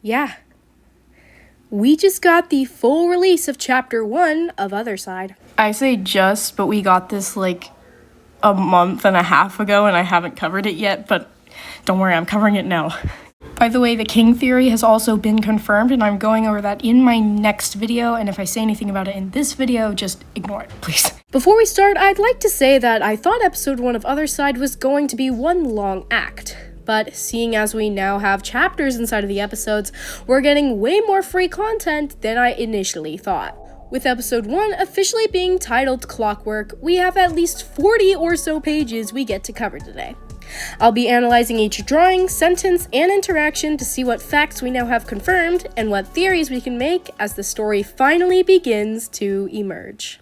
Yeah. We just got the full release of Chapter 1 of Otherside. I say just, but we got this like a month and a half ago and I haven't covered it yet, but don't worry, I'm covering it now. By the way, the king theory has also been confirmed and I'm going over that in my next video, and if I say anything about it in this video, just ignore it, please. Before we start, I'd like to say that I thought episode 1 of Otherside was going to be one long act. But seeing as we now have chapters inside of the episodes, we're getting way more free content than I initially thought. With episode 1 officially being titled Clockwork, we have at least 40 or so pages we get to cover today. I'll be analyzing each drawing, sentence, and interaction to see what facts we now have confirmed and what theories we can make as the story finally begins to emerge.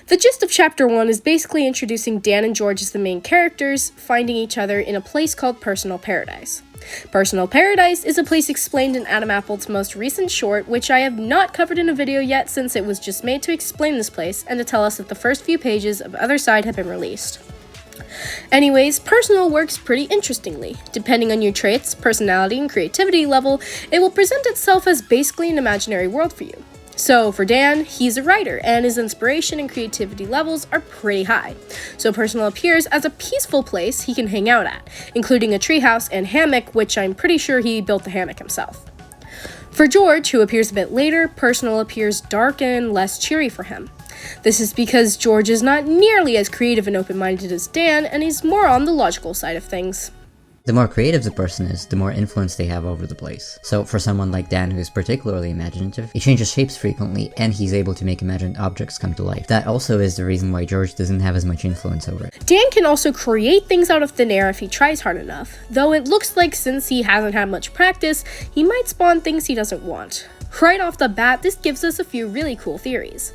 The gist of Chapter 1 is basically introducing Dan and George as the main characters, finding each other in a place called Personal Paradise. Personal Paradise is a place explained in AdamAppled's most recent short, which I have not covered in a video yet since it was just made to explain this place and to tell us that the first few pages of Otherside have been released. Anyways, Personal works pretty interestingly. Depending on your traits, personality, and creativity level, it will present itself as basically an imaginary world for you. So for Dan, he's a writer, and his inspiration and creativity levels are pretty high. So Personal appears as a peaceful place he can hang out at, including a treehouse and hammock, which I'm pretty sure he built the hammock himself. For George, who appears a bit later, Personal appears dark and less cheery for him. This is because George is not nearly as creative and open-minded as Dan, and he's more on the logical side of things. The more creative the person is, the more influence they have over the place. So for someone like Dan, who's particularly imaginative, he changes shapes frequently, and he's able to make imagined objects come to life. That also is the reason why George doesn't have as much influence over it. Dan can also create things out of thin air if he tries hard enough, though it looks like since he hasn't had much practice, he might spawn things he doesn't want. Right off the bat, this gives us a few really cool theories.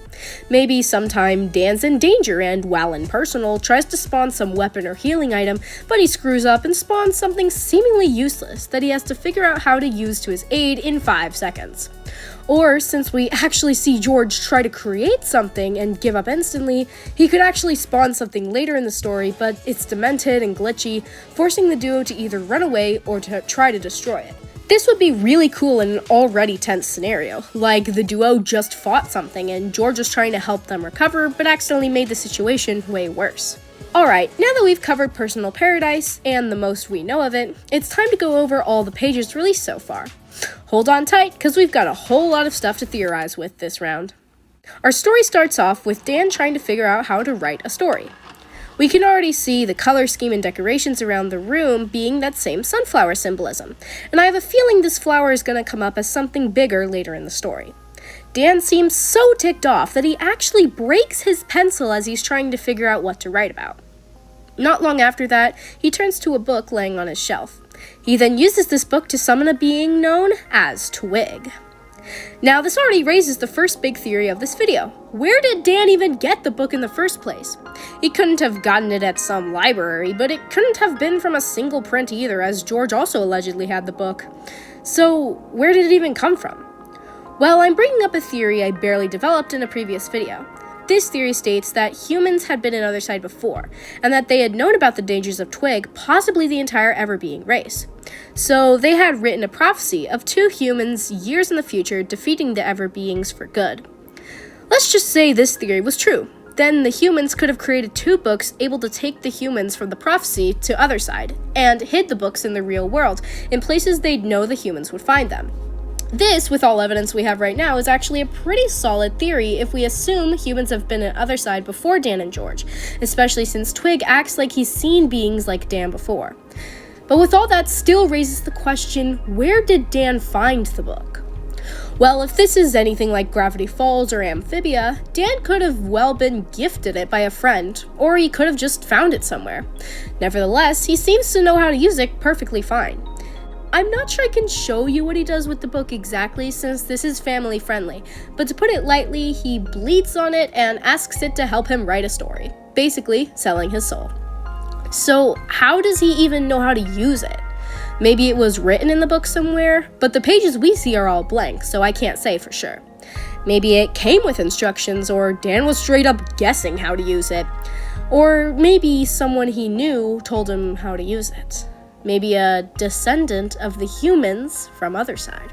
Maybe sometime Dan's in danger and, while in Personal, tries to spawn some weapon or healing item, but he screws up and spawns something seemingly useless that he has to figure out how to use to his aid in 5 seconds. Or, since we actually see George try to create something and give up instantly, he could actually spawn something later in the story, but it's demented and glitchy, forcing the duo to either run away or to try to destroy it. This would be really cool in an already tense scenario, like the duo just fought something and George was trying to help them recover, but accidentally made the situation way worse. Alright, now that we've covered Personal Paradise, and the most we know of it, it's time to go over all the pages released so far. Hold on tight, because we've got a whole lot of stuff to theorize with this round. Our story starts off with Dan trying to figure out how to write a story. We can already see the color scheme and decorations around the room being that same sunflower symbolism, and I have a feeling this flower is going to come up as something bigger later in the story. Dan seems so ticked off that he actually breaks his pencil as he's trying to figure out what to write about. Not long after that, he turns to a book laying on his shelf. He then uses this book to summon a being known as Twig. Now, this already raises the first big theory of this video. Where did Dan even get the book in the first place? He couldn't have gotten it at some library, but it couldn't have been from a single print either, as George also allegedly had the book. So, where did it even come from? Well, I'm bringing up a theory I barely developed in a previous video. This theory states that humans had been in Otherside before, and that they had known about the dangers of Twig, possibly the entire ever-being race. So they had written a prophecy of 2 humans years in the future defeating the ever-beings for good. Let's just say this theory was true. Then the humans could have created 2 books able to take the humans from the prophecy to Otherside, and hid the books in the real world, in places they'd know the humans would find them. This, with all evidence we have right now, is actually a pretty solid theory if we assume humans have been at Otherside before Dan and George, especially since Twig acts like he's seen beings like Dan before. But with all that still raises the question, where did Dan find the book? Well, if this is anything like Gravity Falls or Amphibia, Dan could have well been gifted it by a friend, or he could have just found it somewhere. Nevertheless, he seems to know how to use it perfectly fine. I'm not sure I can show you what he does with the book exactly since this is family friendly, but to put it lightly, he bleeds on it and asks it to help him write a story, basically selling his soul. So how does he even know how to use it? Maybe it was written in the book somewhere, but the pages we see are all blank, so I can't say for sure. Maybe it came with instructions, or Dan was straight up guessing how to use it. Or maybe someone he knew told him how to use it. Maybe a descendant of the humans from Otherside.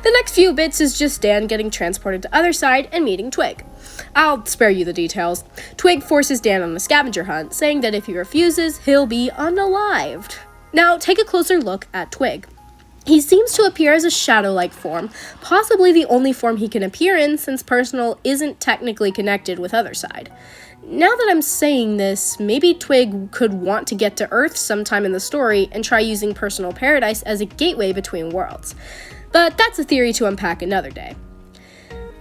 The next few bits is just Dan getting transported to Otherside and meeting Twig. I'll spare you the details. Twig forces Dan on a scavenger hunt, saying that if he refuses, he'll be unalived. Now, take a closer look at Twig. He seems to appear as a shadow-like form, possibly the only form he can appear in since Personal isn't technically connected with Otherside. Now that I'm saying this, maybe Twig could want to get to Earth sometime in the story and try using Personal Paradise as a gateway between worlds. But that's a theory to unpack another day.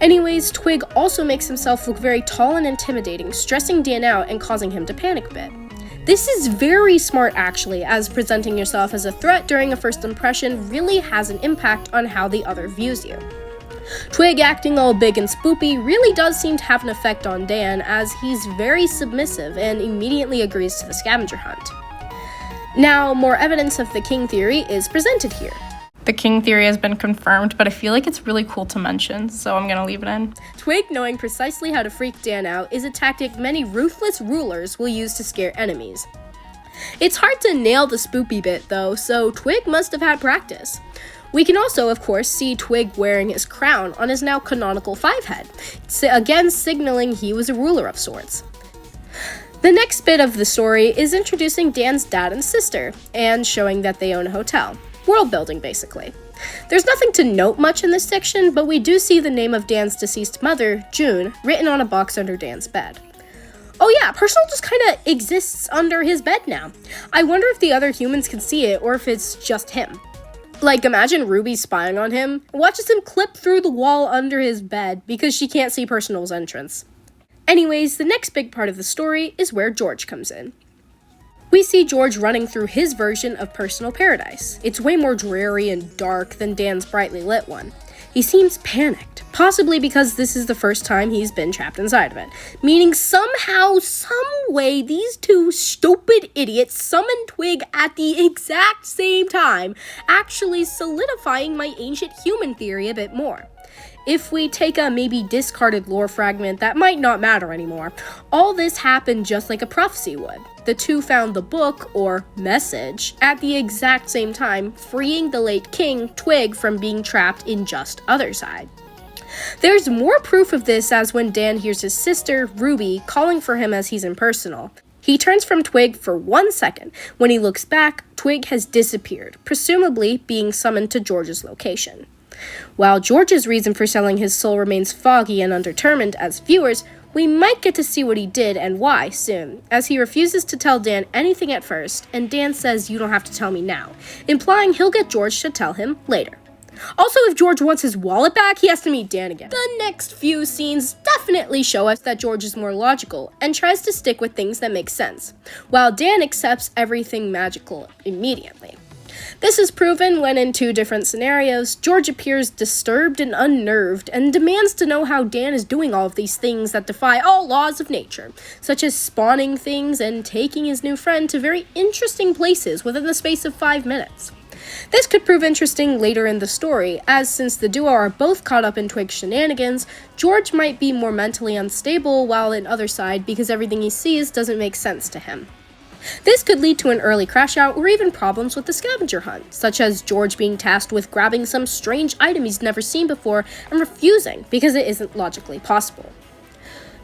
Anyways, Twig also makes himself look very tall and intimidating, stressing Dan out and causing him to panic a bit. This is very smart actually, as presenting yourself as a threat during a first impression really has an impact on how the other views you. Twig acting all big and spoopy really does seem to have an effect on Dan, as he's very submissive and immediately agrees to the scavenger hunt. Now, more evidence of the king theory is presented here. The king theory has been confirmed, but I feel like it's really cool to mention, so I'm gonna leave it in. Twig knowing precisely how to freak Dan out is a tactic many ruthless rulers will use to scare enemies. It's hard to nail the spoopy bit though, so Twig must have had practice. We can also, of course, see Twig wearing his crown on his now canonical 5-head, again signaling he was a ruler of sorts. The next bit of the story is introducing Dan's dad and sister, and showing that they own a hotel. World building, basically. There's nothing to note much in this section, but we do see the name of Dan's deceased mother, June, written on a box under Dan's bed. Oh yeah, Personal just kinda exists under his bed now. I wonder if the other humans can see it, or if it's just him. Like, imagine Ruby spying on him, watches him clip through the wall under his bed because she can't see Personal's entrance. Anyways, the next big part of the story is where George comes in. We see George running through his version of Personal Paradise. It's way more dreary and dark than Dan's brightly lit one. He seems panicked, possibly because this is the first time he's been trapped inside of it, meaning somehow, some way, these two stupid idiots summoned Twig at the exact same time, actually solidifying my ancient human theory a bit more. If we take a maybe discarded lore fragment that might not matter anymore, all this happened just like a prophecy would. The two found the book, or message, at the exact same time, freeing the late king, Twig, from being trapped in just Otherside. There's more proof of this as when Dan hears his sister, Ruby, calling for him as he's impersonal. He turns from Twig for 1 second. When he looks back, Twig has disappeared, presumably being summoned to George's location. While George's reason for selling his soul remains foggy and undetermined as viewers, we might get to see what he did and why soon, as he refuses to tell Dan anything at first, and Dan says, "You don't have to tell me now," implying he'll get George to tell him later. Also, if George wants his wallet back, he has to meet Dan again. The next few scenes definitely show us that George is more logical and tries to stick with things that make sense, while Dan accepts everything magical immediately. This is proven when in 2 different scenarios, George appears disturbed and unnerved and demands to know how Dan is doing all of these things that defy all laws of nature, such as spawning things and taking his new friend to very interesting places within the space of 5 minutes. This could prove interesting later in the story, as since the duo are both caught up in Twig's shenanigans, George might be more mentally unstable while in Otherside because everything he sees doesn't make sense to him. This could lead to an early crash out or even problems with the scavenger hunt, such as George being tasked with grabbing some strange item he's never seen before and refusing because it isn't logically possible.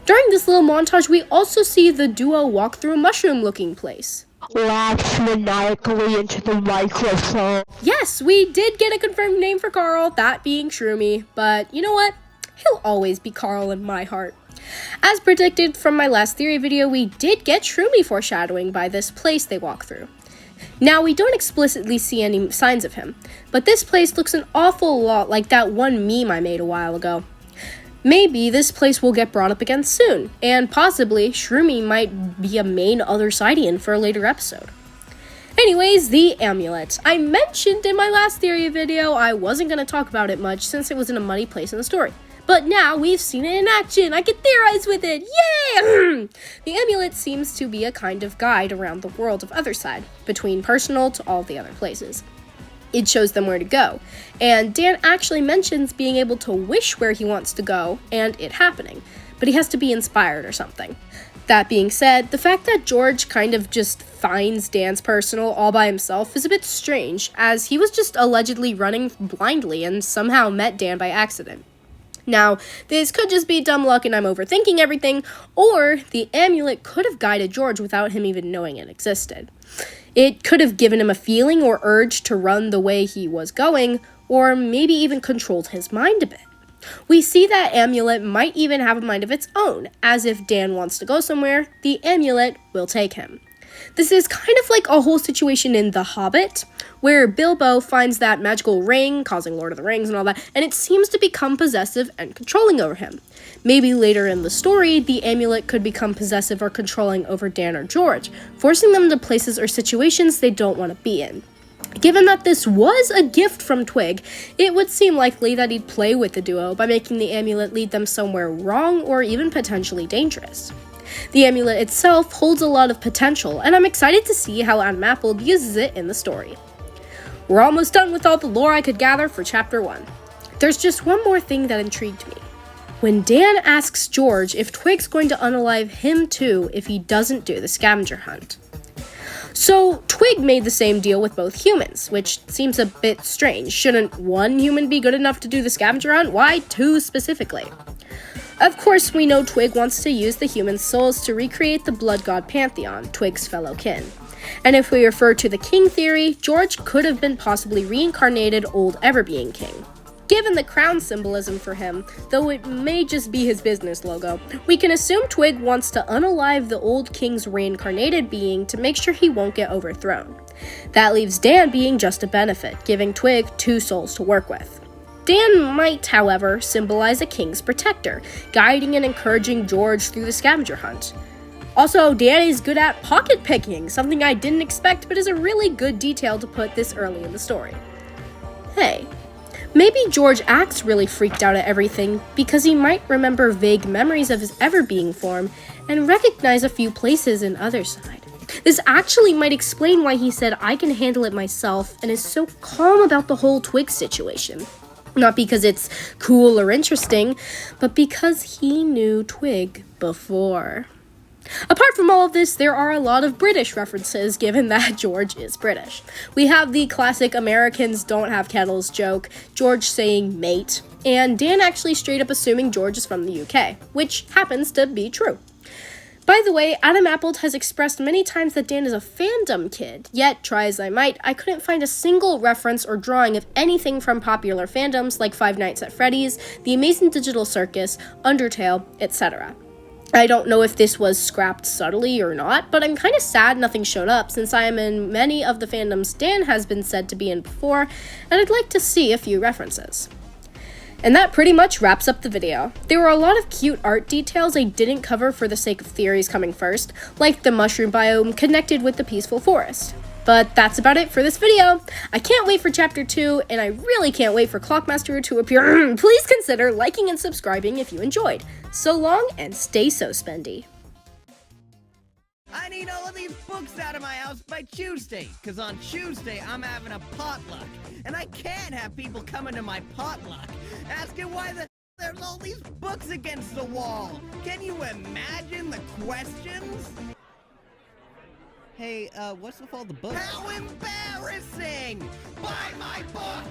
During this little montage, we also see the duo walk through a mushroom-looking place. Laughs maniacally into the microphone. Yes, we did get a confirmed name for Carl, that being Shroomy, but you know what? He'll always be Carl in my heart. As predicted from my last theory video, we did get Shroomy foreshadowing by this place they walk through. Now, we don't explicitly see any signs of him, but this place looks an awful lot like that one meme I made a while ago. Maybe this place will get brought up again soon, and possibly Shroomy might be a main Othersidean for a later episode. Anyways, the amulet. I mentioned in my last theory video I wasn't going to talk about it much since it was in a muddy place in the story. But now we've seen it in action. I can theorize with it. Yay! The amulet seems to be a kind of guide around the world of Otherside, between personal to all the other places. It shows them where to go, and Dan actually mentions being able to wish where he wants to go and it happening, but he has to be inspired or something. That being said, the fact that George kind of just finds Dan's personal all by himself is a bit strange, as he was just allegedly running blindly and somehow met Dan by accident. Now, this could just be dumb luck and I'm overthinking everything, or the amulet could have guided George without him even knowing it existed. It could have given him a feeling or urge to run the way he was going, or maybe even controlled his mind a bit. We see that amulet might even have a mind of its own, as if Dan wants to go somewhere, the amulet will take him. This is kind of like a whole situation in The Hobbit, where Bilbo finds that magical ring, causing Lord of the Rings and all that, and it seems to become possessive and controlling over him. Maybe later in the story, the amulet could become possessive or controlling over Dan or George, forcing them to places or situations they don't want to be in. Given that this was a gift from Twig, it would seem likely that he'd play with the duo by making the amulet lead them somewhere wrong or even potentially dangerous. The amulet itself holds a lot of potential, and I'm excited to see how AdamAppled uses it in the story. We're almost done with all the lore I could gather for Chapter 1. There's just one more thing that intrigued me. When Dan asks George if Twig's going to unalive him too if he doesn't do the scavenger hunt. So, Twig made the same deal with both humans, which seems a bit strange. Shouldn't one human be good enough to do the scavenger hunt? Why two specifically? Of course, we know Twig wants to use the human souls to recreate the Blood God Pantheon, Twig's fellow kin. And if we refer to the king theory, George could have been possibly reincarnated old Everbeing king. Given the crown symbolism for him, though it may just be his business logo, we can assume Twig wants to unalive the old king's reincarnated being to make sure he won't get overthrown. That leaves Dan being just a benefit, giving Twig two souls to work with. Dan might, however, symbolize a king's protector, guiding and encouraging George through the scavenger hunt. Also, Dan is good at pocket picking, something I didn't expect but is a really good detail to put this early in the story. Hey. Maybe George acts really freaked out at everything because he might remember vague memories of his Everbeing form and recognize a few places in Otherside. This actually might explain why he said, "I can handle it myself," and is so calm about the whole Twig situation. Not because it's cool or interesting, but because he knew Twig before. Apart from all of this, there are a lot of British references, given that George is British. We have the classic Americans don't have kettles joke, George saying mate, and Dan actually straight up assuming George is from the UK, which happens to be true. By the way, AdamAppled has expressed many times that Dan is a fandom kid, yet, try as I might, I couldn't find a single reference or drawing of anything from popular fandoms like Five Nights at Freddy's, The Amazing Digital Circus, Undertale, etc. I don't know if this was scrapped subtly or not, but I'm kind of sad nothing showed up since I am in many of the fandoms Dan has been said to be in before, and I'd like to see a few references. And that pretty much wraps up the video. There were a lot of cute art details I didn't cover for the sake of theories coming first, like the mushroom biome connected with the peaceful forest. But that's about it for this video. I can't wait for Chapter 2, and I really can't wait for Clockmaster to appear. Please consider liking and subscribing if you enjoyed. So long, and stay so spendy. I need all of these books out of my house by Tuesday, because on Tuesday I'm having a potluck, and I can't have people coming to my potluck asking why there's all these books against the wall. Can you imagine the questions? Hey, what's with all the books? How embarrassing! Buy my book!